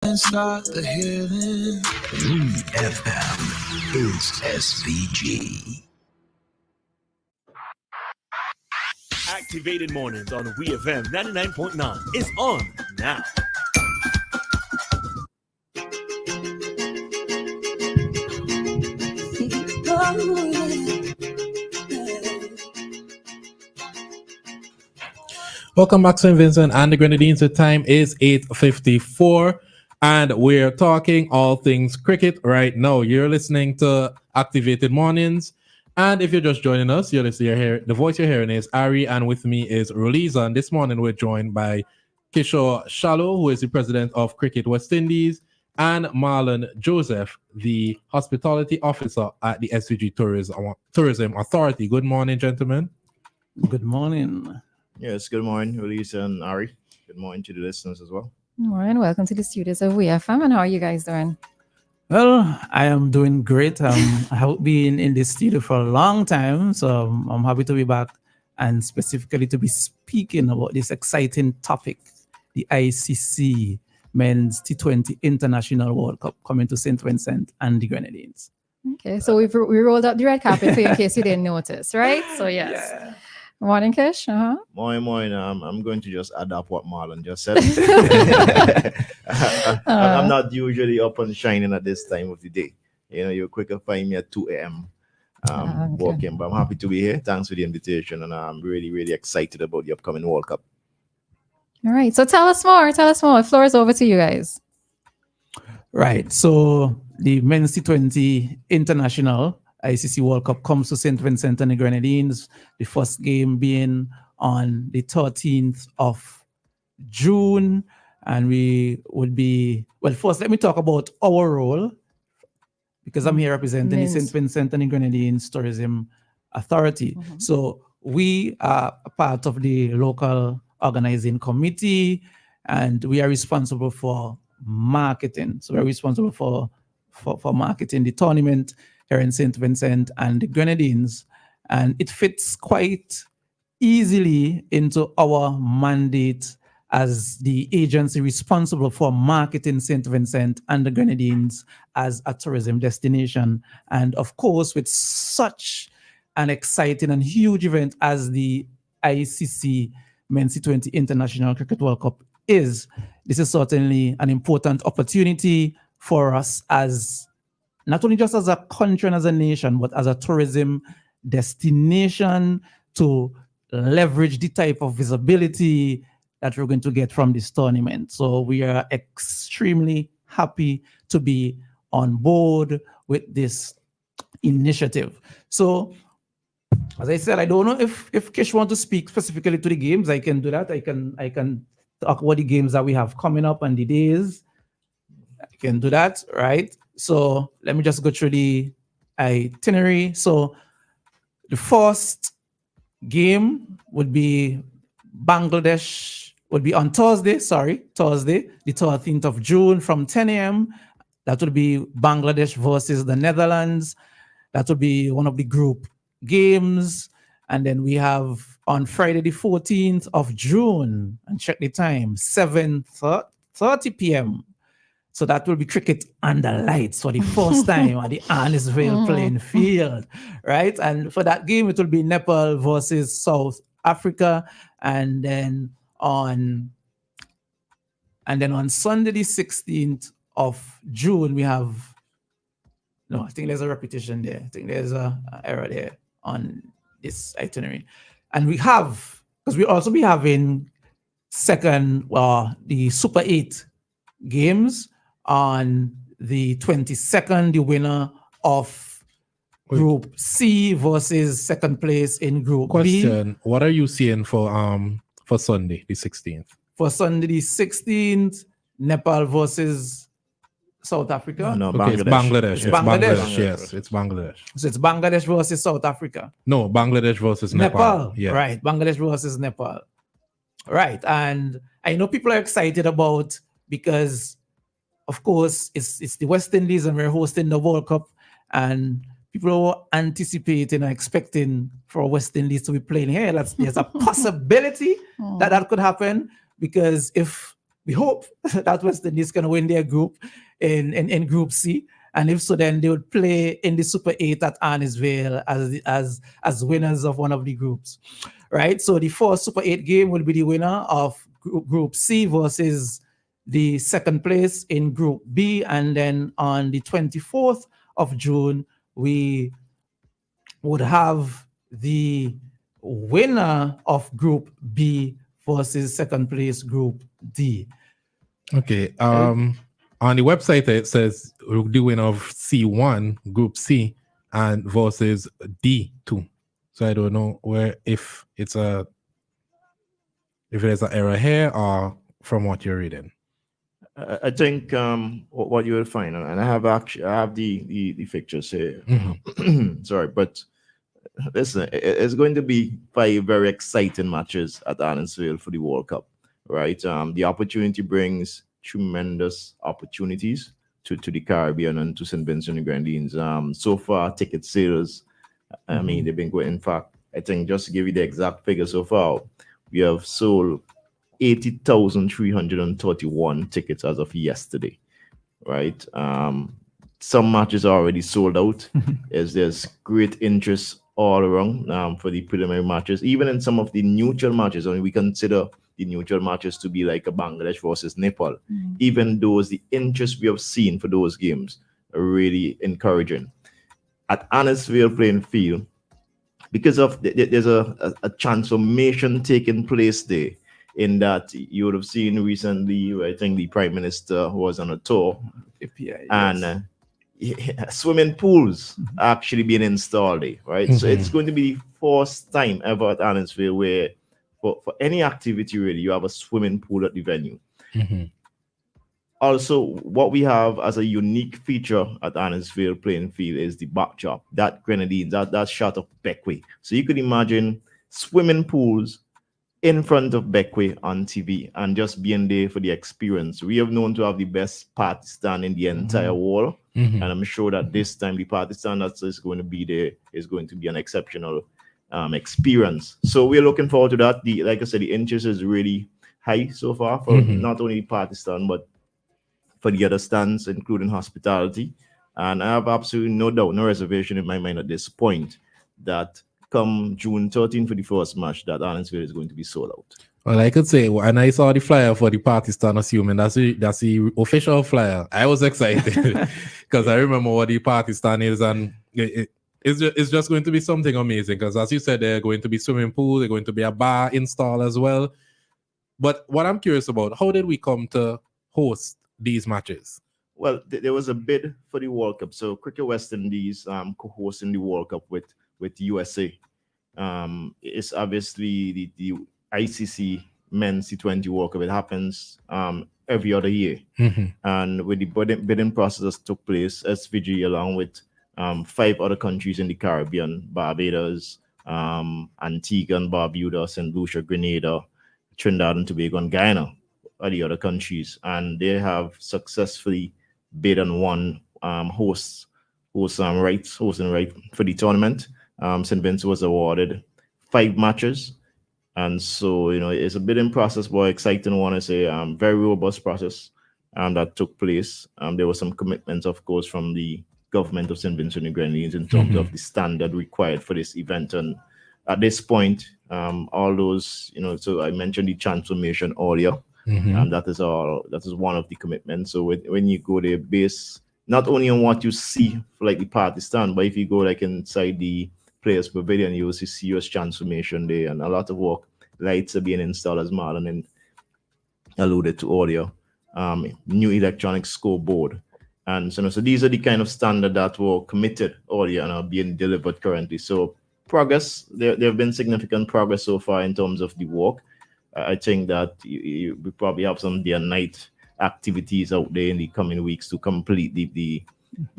And start the healing. WEFM is SVG. Activated mornings on WEFM 99.9 is on now. Welcome back, St. Vincent and the Grenadines. The time is 8:54, and we're talking all things cricket right now. You're listening to Activated Mornings, and if you're just joining us, you're listening here. The voice you're hearing is Ari, and with me is Roleza. And this morning we're joined by Kishore Shallow, who is the president of Cricket West Indies, and Marlon Joseph, the hospitality officer at the SVG Tourism Authority. Good morning, gentlemen. Good morning. Yes, good morning, Roleza and Ari. Good morning to the listeners as well. Good morning. Welcome to the studios of WEFM. And how are you guys doing? Well, I am doing great. I have been in this studio for a long time, so I'm happy to be back and specifically to be speaking about this exciting topic, the ICC Men's T20 International World Cup coming to St. Vincent and the Grenadines. Okay, so we rolled out the red carpet for you in case you didn't notice, right? So yes. Yeah. Morning, Kish. Morning. I'm going to just add up what Marlon just said. I'm not usually up and shining at this time of the day. You know, you're quick to find me at 2 a.m. Walking, but I'm happy to be here. Thanks for the invitation, and I'm really, really excited about the upcoming World Cup. All right, so tell us more. The floor is over to you guys. Right, so the Men's T20 International ICC World Cup comes to St. Vincent and the Grenadines, the first game being on the 13th of June. And we would be, well, first, let me talk about our role, because I'm here representing the St. Vincent and the Grenadines Tourism Authority. Mm-hmm. So we are a part of the local organizing committee, and we are responsible for marketing. So we're responsible for marketing the tournament here in St. Vincent and the Grenadines, and it fits quite easily into our mandate as the agency responsible for marketing St. Vincent and the Grenadines as a tourism destination. And of course, with such an exciting and huge event as the ICC Men's T20 International Cricket World Cup is, this is certainly an important opportunity for us as not only just as a country and as a nation, but as a tourism destination to leverage the type of visibility that we're going to get from this tournament. So we are extremely happy to be on board with this initiative. So, as I said, I don't know if Kish wants to speak specifically to the games. I can do that. I can talk about the games that we have coming up and the days. I can do that, right? So let me just go through the itinerary. So the first game would be Bangladesh, would be on Thursday, the 13th of June from 10 a.m. That would be Bangladesh versus the Netherlands. That would be one of the group games. And then we have on Friday, the 14th of June, and check the time, 7:30 p.m. So that will be cricket under lights for the first time on the Arnisville playing field, right? And for that game, it will be Nepal versus South Africa. And then on Sunday, the 16th of June, we have, no, I think there's a repetition there. I think there's an error there on this itinerary. And we have, because we also be having the Super 8 games on the 22nd, the winner of Group C versus second place in Group B. Question: what are you seeing for Sunday, the 16th? For Sunday, the 16th, Nepal versus South Africa. No, okay, Bangladesh. It's Bangladesh. Yes, it's Bangladesh. So it's Bangladesh versus South Africa. No, Bangladesh versus Nepal. Yeah. Right, Bangladesh versus Nepal. Right, and I know people are excited about, because of course, it's the West Indies and we're hosting the World Cup, and people are anticipating and expecting for West Indies to be playing here. There's a possibility that could happen, because if we hope that West Indies can win their group in Group C. And if so, then they would play in the Super 8 at Arnisvale as winners of one of the groups, right? So the first Super 8 game will be the winner of Group C versus the second place in Group B. And then on the 24th of June, we would have the winner of Group B versus second place Group D. Okay. On the website it says we're doing of C1 Group C and versus D2. So I don't know if there's an error here or from what you're reading. I think what you will find, and I have the pictures here. Sorry, but listen, it's going to be 5 very exciting matches at Arnisvale for the World Cup, right? The opportunity brings tremendous opportunities to the Caribbean and to St. Vincent and Grenadines. So far, ticket sales, I mean, they've been going. In fact, I think just to give you the exact figure so far, we have sold 80,331 tickets as of yesterday, right? Some matches are already sold out. There's great interest all around for the preliminary matches, even in some of the neutral matches. I mean, we consider the neutral matches to be like a Bangladesh versus Nepal. Even those, the interest we have seen for those games are really encouraging. At Arnisvale playing field, because of there's a transformation taking place there, in that you would have seen recently, I think the Prime Minister was on a tour, and swimming pools are actually being installed there, right? So it's going to be the first time ever at Arnisvale where for any activity really, you have a swimming pool at the venue. Also, what we have as a unique feature at Arnisvale playing field is the backdrop, that Grenadines, that shot of Beckway. So you could imagine swimming pools in front of Beckway on TV and just being there for the experience. We have known to have the best party stand in the entire world. And I'm sure that this time the party stand that is going to be there is going to be an exceptional experience. So we're looking forward to that. Like I said, the interest is really high so far for not only party stand, but for the other stands, including hospitality. And I have absolutely no doubt, no reservation in my mind at this point that come June 13 for the first match, that Arnisvale is going to be sold out. Well, I could say, and I saw the flyer for the Pakistan, assuming that's the official flyer. I was excited because I remember what the Pakistan is, and it's just going to be something amazing. Because as you said, they're going to be swimming pool, they're going to be a bar installed as well. But what I'm curious about, how did we come to host these matches? Well, there was a bid for the World Cup. So Cricket West Indies co-hosting the World Cup with USA. It's obviously the ICC Men's T20 World Cup. It happens every other year. And with the bidding process that took place, SVG along with 5 other countries in the Caribbean, Barbados, Antigua and Barbuda, St. Lucia, Grenada, Trinidad and Tobago, and Guyana are the other countries. And they have successfully bid and won hosting rights for the tournament. St. Vincent was awarded 5 matches. And so, it's a bidding process, but exciting one. It's a very robust process that took place. There were some commitments, of course, from the government of St. Vincent and Grenadines in terms of the standard required for this event. And at this point, all those, so I mentioned the transformation earlier, and that is one of the commitments. So when you go there, based not only on what you see for like the party stand, but if you go like inside the Players Pavilion, you will see serious transformation there, and a lot of work. Lights are being installed, as Marlon alluded to earlier. New electronic scoreboard, and so these are the kind of standard that were committed earlier and are being delivered currently. So progress, there have been significant progress so far in terms of the work. I think that we probably have some day and night activities out there in the coming weeks to complete the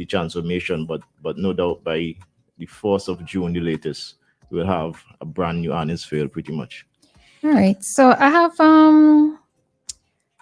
transformation, but no doubt by the 1st of June, the latest, we'll have a brand new Arnisvale pretty much. All right. So I have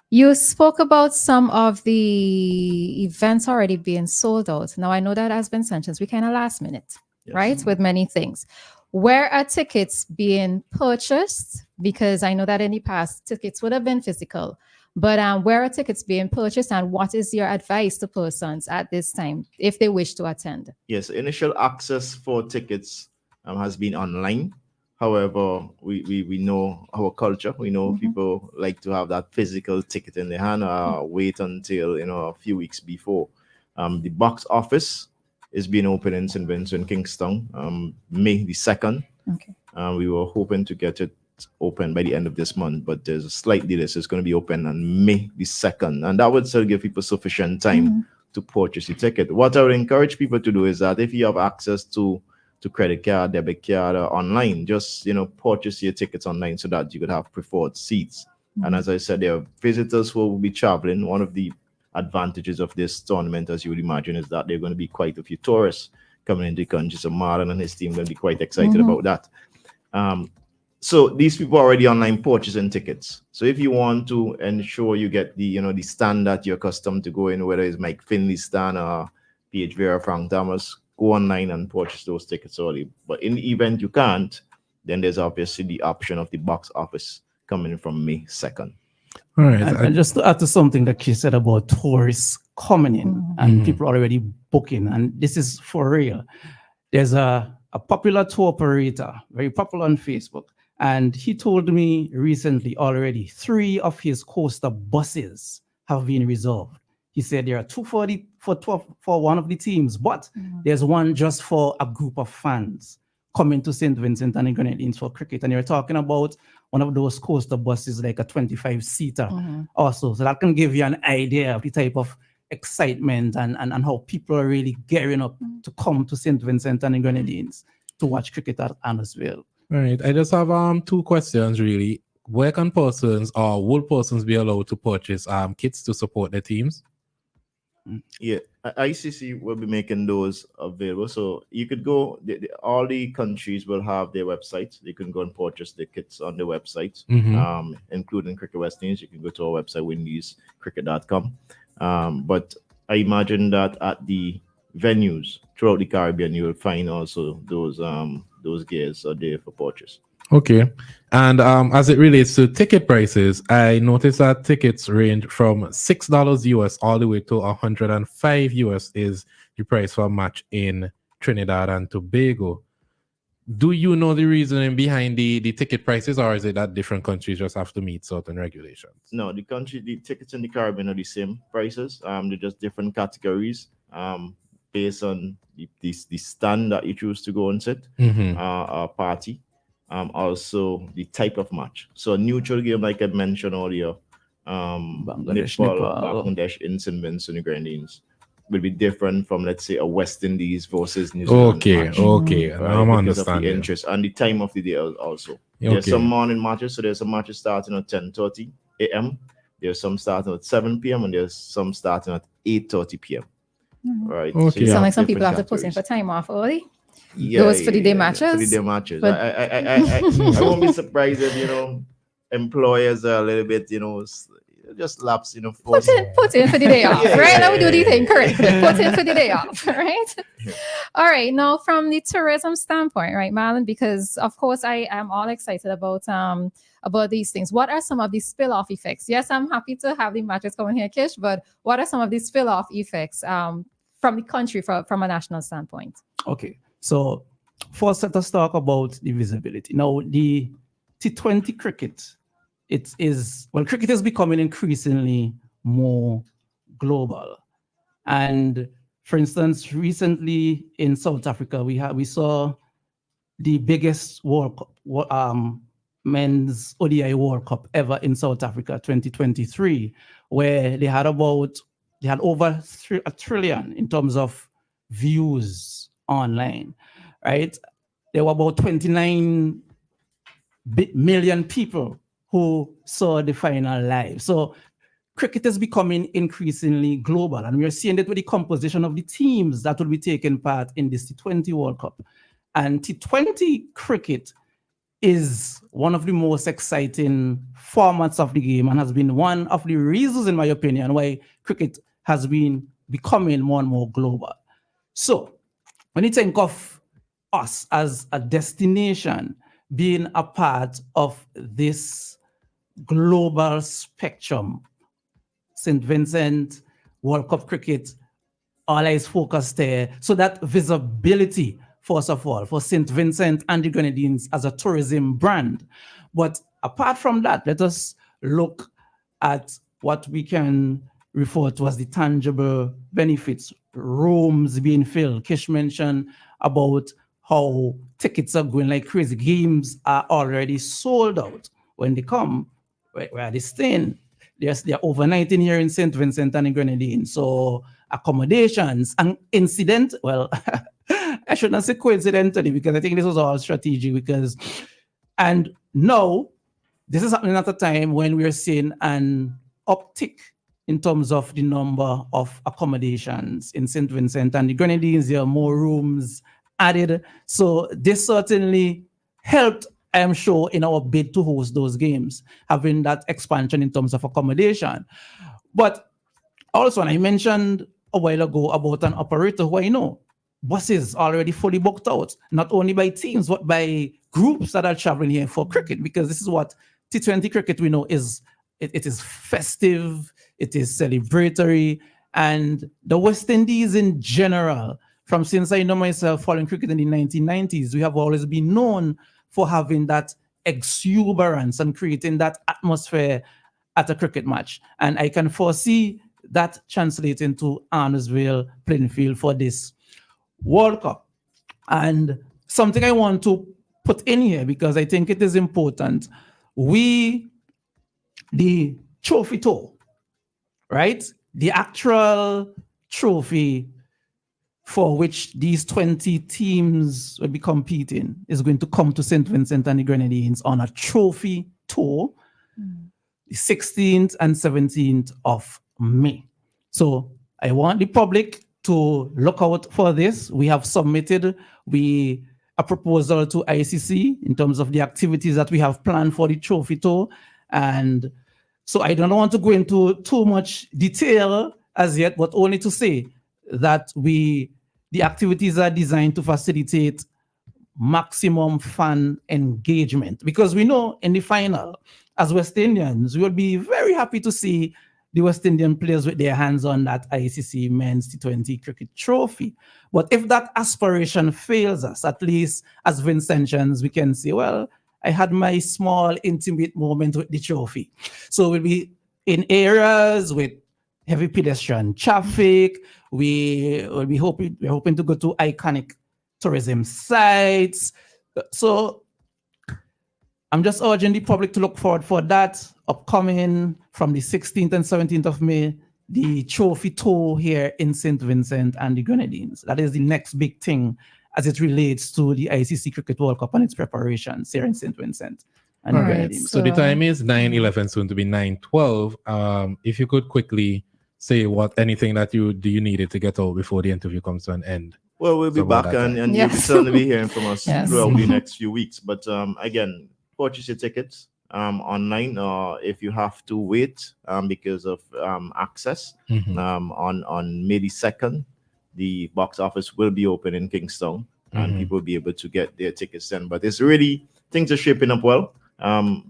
you spoke about some of the events already being sold out. Now I know that has been since we kind of last minute, right? With many things. Where are tickets being purchased? Because I know that in the past tickets would have been physical, But where are tickets being purchased, and what is your advice to persons at this time if they wish to attend? Yes, initial access for tickets has been online. However, we know our culture. We know people like to have that physical ticket in their hand. Wait until a few weeks before. The box office is being opened in St. Vincent, Kingston, May the 2nd. Okay. We were hoping to get it open by the end of this month, but there's a slight delay, so it's going to be open on May the 2nd, and that would still give people sufficient time to purchase the ticket. What I would encourage people to do is that if you have access to credit card, debit card, or online, just purchase your tickets online so that you could have preferred seats. And as I said, there are visitors who will be traveling. One of the advantages of this tournament, as you would imagine, is that there are going to be quite a few tourists coming into the country. So Marlon and his team will be quite excited about that. So these people are already online purchasing tickets. So if you want to ensure you get the the stand that you're accustomed to going, whether it's Mike Finley's stand or PH Vera, Frank Thomas, go online and purchase those tickets early. But in the event you can't, then there's obviously the option of the box office coming from May 2nd. All right. And just to add to something that she said about tourists coming in and people already booking, and this is for real. There's a popular tour operator, very popular on Facebook, and he told me recently already 3 of his coaster buses have been reserved. He said there are 240 for one of the teams, but there's one just for a group of fans coming to St. Vincent and the Grenadines for cricket. And you're talking about one of those coaster buses, like a 25-seater also. So that can give you an idea of the type of excitement and how people are really gearing up to come to St. Vincent and the Grenadines to watch cricket at Annisville. Right. I just have 2 questions really. Where can persons or will persons be allowed to purchase kits to support their teams? Yeah, ICC will be making those available. So you could go, all the countries will have their websites. You can go and purchase the kits on the website, including Cricket West Indies. You can go to our website, windyscricket.com. But I imagine that at the venues throughout the Caribbean, you will find also those gears are there for purchase. Okay. And as it relates to ticket prices, I noticed that tickets range from $6 US all the way to $105 US is the price for a match in Trinidad and Tobago. Do you know the reasoning behind the ticket prices, or is it that different countries just have to meet certain regulations? No, the tickets in the Caribbean are the same prices. They're just different categories based on the stand that you choose to go and sit, party. Also the type of match. So a neutral game, like I mentioned earlier, Bangladesh in St. Vincent and the Grenadines will be different from, let's say, a West Indies versus New Zealand match. Okay. Right? I'm Because understanding. of the interest and the time of the day also. Okay. There's some morning matches, so there's some matches starting at 10:30 a.m. There's some starting at 7 p.m. and there's some starting at 8:30 p.m. Right. Okay. you So have like some people have different to put in for categories. time off early. Yeah, Those for the day matches? For the day matches. But- I won't be surprised if employers are a little bit just lapse Put in for the day off, Yeah, right? yeah, Now we do the yeah, thing yeah. correct. Put in for the day off, right? Yeah. All right. Now, from the tourism standpoint, right, Marlon? Because of course I am all excited about these things. What are some of the spill-off effects? Yes, I'm happy to have the matches coming here, Kish, but what are some of the spill-off effects from the country from a national standpoint? Okay, so first let us talk about the visibility. Now, the T20 cricket, cricket is becoming increasingly more global. And for instance, recently in South Africa, we saw the biggest men's ODI World Cup ever in South Africa, 2023, where they had over a trillion in terms of views online, right? There were about 29 million people who saw the final live. So cricket is becoming increasingly global, and we're seeing it with the composition of the teams that will be taking part in this T20 World Cup. And T20 cricket is one of the most exciting formats of the game and has been one of the reasons, in my opinion, why cricket has been becoming more and more global. So when you think of us as a destination being a part of this global spectrum St. Vincent, World Cup cricket, all eyes focused there. So that visibility, first of all, for St. Vincent and the Grenadines as a tourism brand. But apart from that, let us look at what we can refer to as the tangible benefits. Rooms being filled. Kish mentioned about how tickets are going like crazy. Games are already sold out when they come. Where are they staying? They're overnighting here in St. Vincent and in Grenadines. So accommodations and incident, well, I shouldn't say coincidentally, because I think this was all strategic and now this is happening at a time when we're seeing an uptick in terms of the number of accommodations in St. Vincent and the Grenadines. There are more rooms added. So this certainly helped, I am sure, in our bid to host those games, having that expansion in terms of accommodation. But also, and I mentioned a while ago about an operator who I know, buses already fully booked out, not only by teams, but by groups that are traveling here for cricket, because this is what T20 cricket we know is. It is festive, it is celebratory, and the West Indies in general, from since I know myself following cricket in the 1990s, we have always been known for having that exuberance and creating that atmosphere at a cricket match. And I can foresee that translating to Arnesville playing field for this World Cup. And something I want to put in here, because I think it is important, the trophy tour, right? The actual trophy for which these 20 teams will be competing is going to come to St. Vincent and the Grenadines on a trophy tour, the 16th and 17th of May. So I want the public to look out for this. We have submitted a proposal to ICC in terms of the activities that we have planned for the trophy tour. And so I don't want to go into too much detail as yet, but only to say that the activities are designed to facilitate maximum fan engagement, because we know in the final, as West Indians, we will be very happy to see the West Indian players with their hands on that ICC Men's T20 cricket trophy. But if that aspiration fails us, at least as Vincentians, we can say, well, I had my small intimate moment with the trophy. So we'll be in areas with heavy pedestrian traffic. We're hoping to go to iconic tourism sites. So I'm just urging the public to look forward for that upcoming from the 16th and 17th of May, the trophy tour here in St. Vincent and the Grenadines. That is the next big thing as it relates to the ICC Cricket World Cup and its preparations here in St. Vincent and the Grenadines. So the time is 9:11, soon to be 9:12. If you could quickly say anything that you needed to get out before the interview comes to an end. Well, we'll be back and you'll be certainly be hearing from us throughout the next few weeks. But again, purchase your tickets online, or if you have to wait because of access, on May the 2nd, the box office will be open in Kingston and people will be able to get their tickets then. But it's really, things are shaping up well.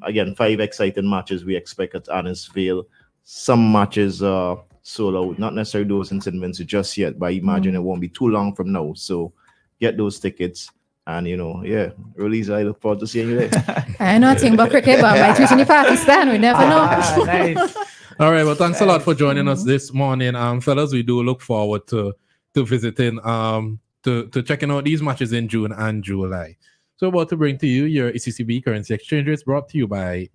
Again, 5 exciting matches we expect at Arnesville. Some matches are sold out, not necessarily those in St. Vincent just yet, but I imagine it won't be too long from now. So get those tickets. And, Roleza, I look forward to seeing you there. I know nothing about cricket, but I might reach in Pakistan. We never know. Nice. All right. Well, thanks a lot for joining us this morning. Fellas, we do look forward to visiting, to checking out these matches in June and July. So about to bring to you your ECCB currency exchange rates, brought to you by